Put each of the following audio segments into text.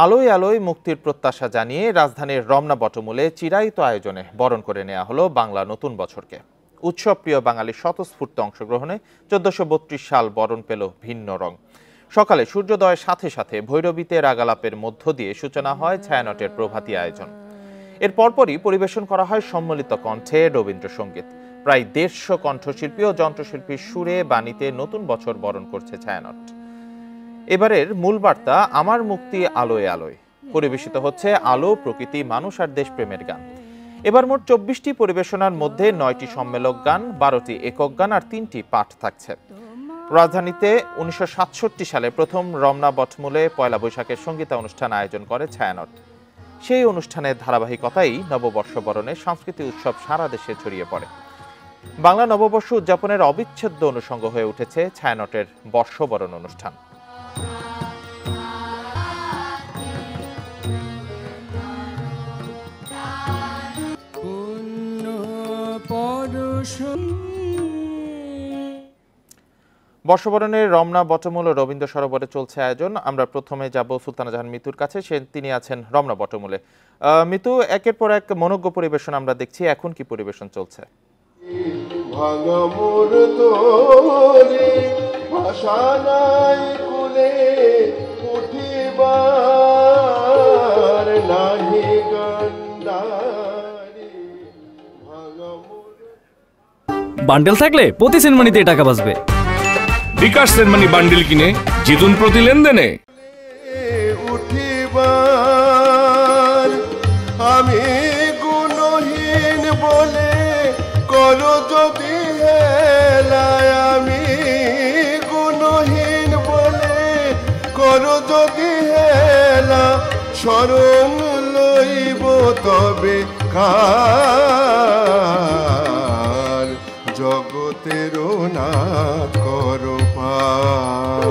আলোয় আলোয় মুক্তির প্রত্যাশা জানিয়ে রাজধানীর রমনা বটমূলে চিরায়ত আয়োজনে বরণ করে নেওয়া হলো বাংলা নতুন বছরকে। উৎসবপ্রিয় বাঙালির স্বতঃস্ফূর্ত অংশগ্রহণে ১৪৩২ সাল বরণ পেল ভিন্ন রং। সকালে সূর্যোদয়ের সাথে সাথে ভৈরবীতে রাগালাপের মধ্য দিয়ে সূচনা হয় ছায়ানটের প্রভাতী আয়োজন। এর পরপরই পরিবেশন করা হয় সম্মিলিত কণ্ঠে রবীন্দ্রসঙ্গীত। প্রায় ১৫০ কণ্ঠশিল্পী ও যন্ত্রশিল্পীর সুরে বাণীতে নতুন বছর বরণ করছে ছায়ানট। এবারের মূল বার্তা আমার মুক্তি আলোয় আলোয়। পরিবেশিত হচ্ছে আলো, প্রকৃতি, মানুষ আর দেশপ্রেমের গান। এবার মোট ২৪টি পরিবেশনার মধ্যে ৯টি সম্মেলক গান, ১২টি একক গান আর ৩টি পাঠ থাকছে। রাজধানীতে ১৯৬৭ সালে প্রথম রমনা বটমূলে পয়লা বৈশাখের সঙ্গীতানুষ্ঠান আয়োজন করে ছায়ানট। সেই অনুষ্ঠানের ধারাবাহিকতাই নববর্ষ বরণের সাংস্কৃতিক উৎসব সারা দেশে ছড়িয়ে পড়ে। বাংলা নববর্ষ উদযাপনের অবিচ্ছেদ্য অনুষঙ্গ হয়ে উঠেছে ছায়ানটের বর্ষবরণ অনুষ্ঠান। বর্ষবরণের রমনা বটমূল ও রবীন্দ্র সরোবরে চলছে আয়োজন। আমরা প্রথমে যাব সুলতানা জাহান মিতুর কাছে, তিনি আছেন রমনা বটমূলে। মিতু, একের পর এক মনোজ্ঞ পরিবেশন আমরা দেখছি, এখন কি পরিবেশন চলছে? বান্ডেল থাকলে প্রতি সেনমানিতে টাকা বাঁচবে। বিকাশ সেনমানি বান্ডেল কিনে জিতুন প্রতি লেনদেনে। আমি গুণহীন বলে করো যদি হেলায়, আমি গুণহীন বলে করো যদি হেলা, শরণ লইব তবে কার, জগতের নাথ করো পার,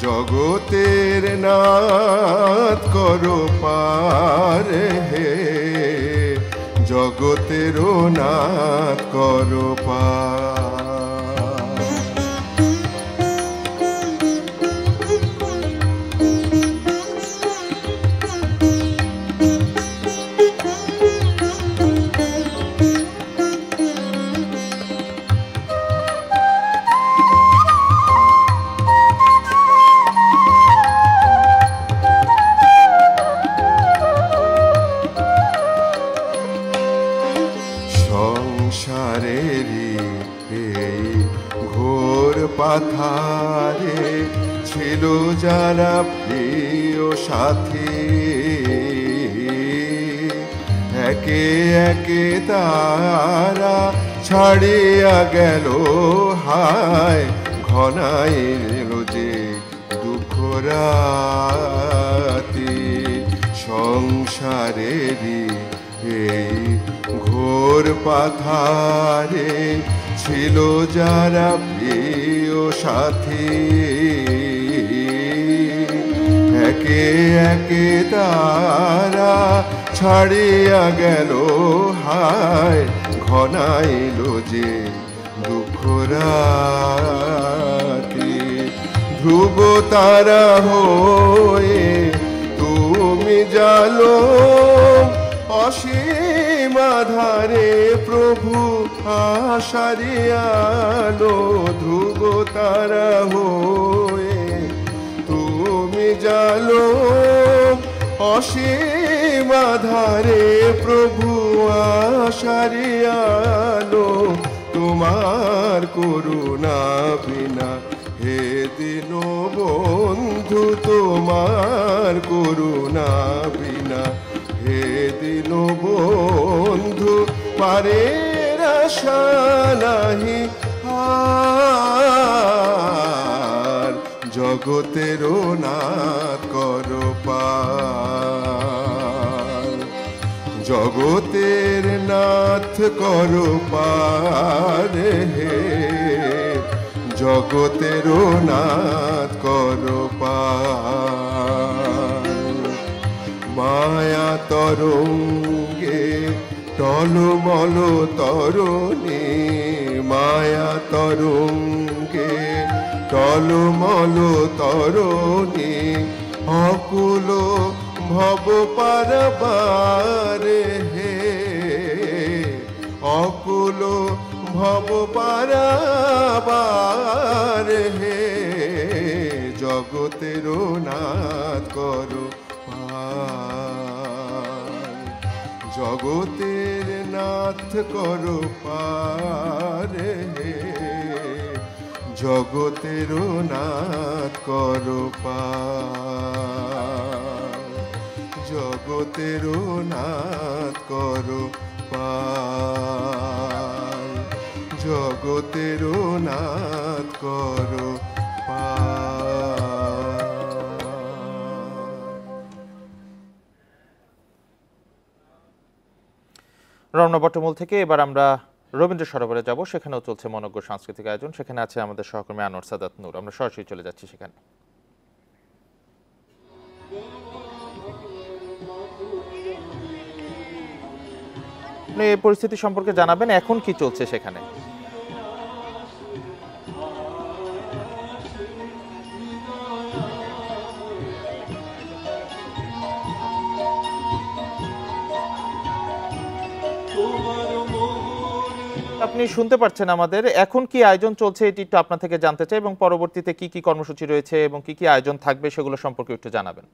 জগতের নাথ করো পার হে, জগতের নাথ করো পার। সংসারেরই এই ঘোর পাথারে ছিল যারা প্রিয় সাথী, একে একে তারা ছাড়িয়া গেল হায়, ঘনাইল যে দুঃখ রাতি। সংসারেরই এই ঘোর পাথারে ছিল যারা প্রিয় সাথী, একে একে তারা ছাড়িয়া গেল হায়, ঘনাইল যে দুঃখ রাতি। ধ্রুব তারা হয়ে তুমি জানো অসীম আধারে প্রভু আশারি আলো, ধ্রুব তারা হয়ে তুমি জানো অসীম আধারে প্রভু আশারি আলো, তোমার করুণা বিনা হে দিন বন্ধু, তোমার করুণা বিনা হে দিন বন্ধু, পারে আশা নাহি আর, জগতের নাথ করো পার, জগতের নাথ করো পার হে, জগতের নাথ করো পার। মায়া তরঙ্গে টলমল তরণী, মায়া তরঙ্গে টলমল তরণী, ভব পারাবার হে অকুল ভব পারাবার হে জগতের নাথ করো পার জগতের নাথ করো পার হে জগতের নাথ করো পার জগতের নাথ করো পার জগতের নাথ করো রমনা বটমূল থেকে এবার আমরা রবীন্দ্র সরোবরে যাব। সেখানেও চলছে মনোজ্ঞ সাংস্কৃতিক আয়োজন। সেখানে আছে আমাদের সহকর্মী আনোয়ার সাদাত নূর। আমরা সরাসরি চলে যাচ্ছি সেখানে। আপনি এই পরিস্থিতি সম্পর্কে জানাবেন, এখন কি চলছে সেখানে? আপনি শুনতে পাচ্ছেন আমাদের, এখন কি আয়োজন চলছে এটি একটু আপনার থেকে জানতে চাই, এবং পরবর্তীতে কি কি কর্মসূচি রয়েছে এবং কি কি আয়োজন থাকবে সেগুলো সম্পর্কে একটু জানাবেন।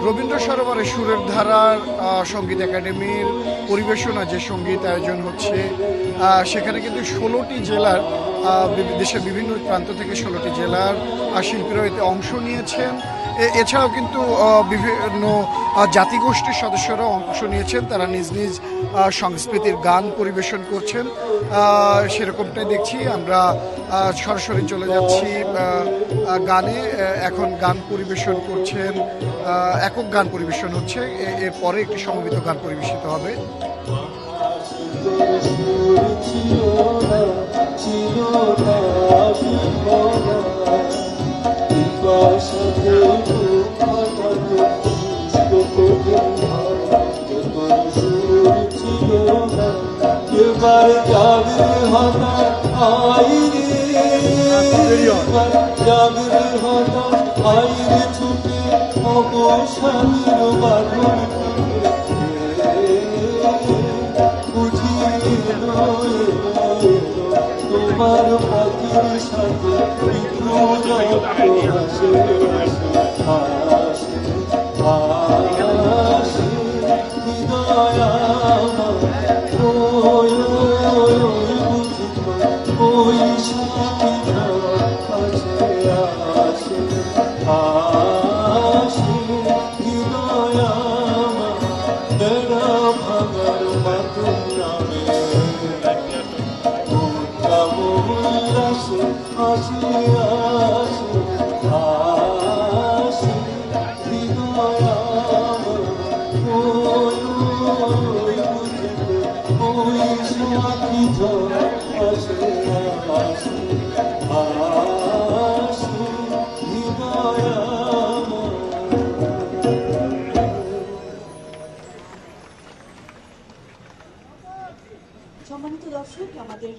রবীন্দ্র সরোবরে সুরের ধারার সঙ্গীত একাডেমির পরিবেশনা যে সঙ্গীত আয়োজন হচ্ছে, সেখানে কিন্তু 16টি জেলার দেশের বিভিন্ন প্রান্ত থেকে 16টি জেলার শিল্পীরা এতে অংশ নিয়েছেন। এছাড়াও কিন্তু বিভিন্ন জাতিগোষ্ঠীর সদস্যরাও অংশ নিয়েছেন। তারা নিজ নিজ সংস্কৃতির গান পরিবেশন করছেন। সেরকমটাই দেখছি আমরা। সরাসরি চলে যাচ্ছি গানে। এখন গান পরিবেশন করছেন, একক গান পরিবেশন হচ্ছে, এরপরে একটি সমবেত গান পরিবেশিত হবে। সম্মানিত দর্শক, আমাদের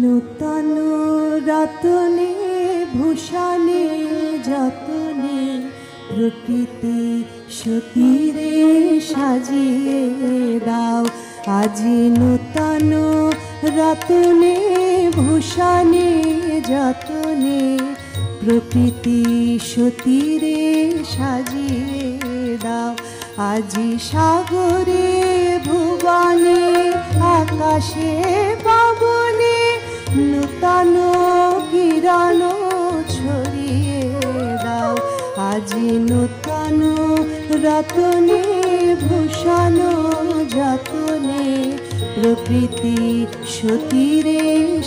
নূতন রতনে ভূষণে যতনে প্রকৃতি সতীরে সাজিয়ে দাও। আজি নূতন রতনে ভূষণে যতনে প্রকৃতি সতীরে সাজিয়ে দাও। আজি সাগরে ভুবনে আকাশে পাবনে নূতন কিরণ ছড়িয়ে দাও। আজি নূতন রতনে ভূষণ যতনে প্রকৃতি সতীরে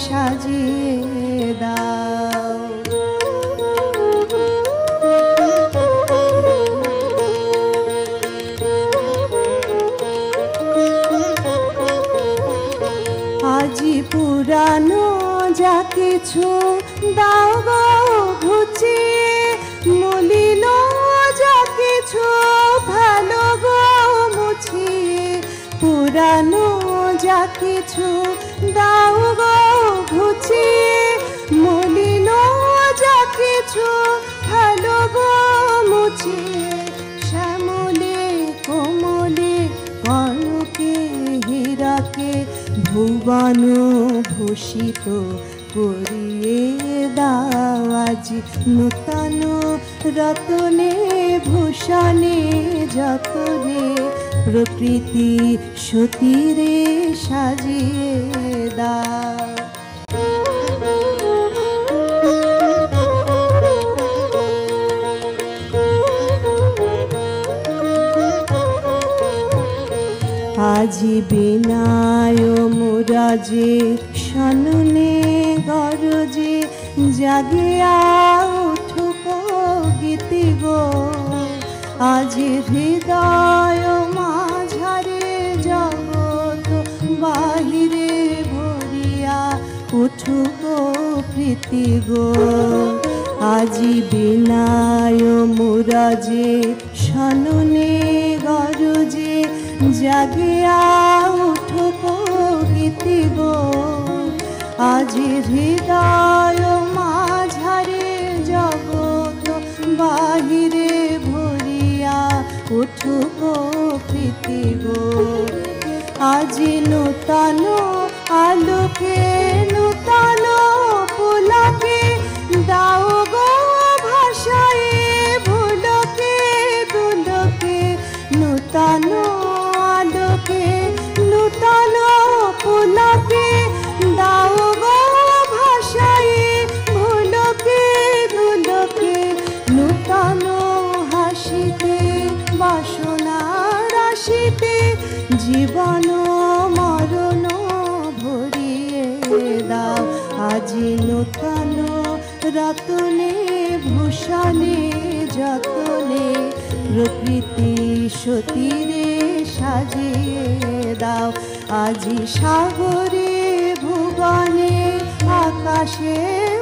সাজিয়ে দাও। আজি পুরানো যা কিছু দাও গো ঘুচিয়ে, মলিন যা কিছু ভালো গো মুছিয়ে। পুরানো যা কিছু দাও গো ঘুচিয়ে, মলিন যা কিছু ভালো গো মুছিয়ে। শ্যামলে কোমলে কনকে হীরাকে ভুবন ভূষিত করিয়ে দাও। আজি নূতন রতনে ভূষণে যতনে প্রকৃতি সতীরে সাজিয়ে দাও। আজি বিনায় মুরাজে সননে গরজে জাগিয়া উঠুক গীতি গো। আজি হৃদয় মাঝারে জগৎ বাহিরে ভরিয়া উঠুক প্রীতি গো। আজি বিনায় মুরাজে সননে গরজে জাগিয়া উঠুক গীতি গো। আজি হৃদয় মাঝারে জগৎ বাহিরে ভরিয়া উঠুক প্রীতি গো। আজি নূতন আলোকে নূতন পুলকে দাও গো ভাষায় ভুলকে দুলকে। নূতন আলোকে নূতন পুলকে দাও গো ভাষায় ভুলকে দুলকে। নূতন হাসিতে বাসনা রাশিতে জীবন মরণ ভরিয়ে দাও। আজি নূতন রতনে ভূষণে যতনে প্রকৃতি সতীরে সাজিয়ে দাও। আজি সাগরে ভুবনে আকাশে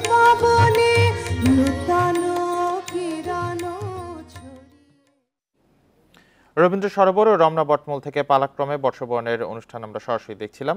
পাবনে নূতন কিরণ রবীন্দ্র সরোবর ও রমনা বটমূল থেকে পালাক্রমে বর্ষবরণের অনুষ্ঠান আমরা সরাসরি দেখছিলাম।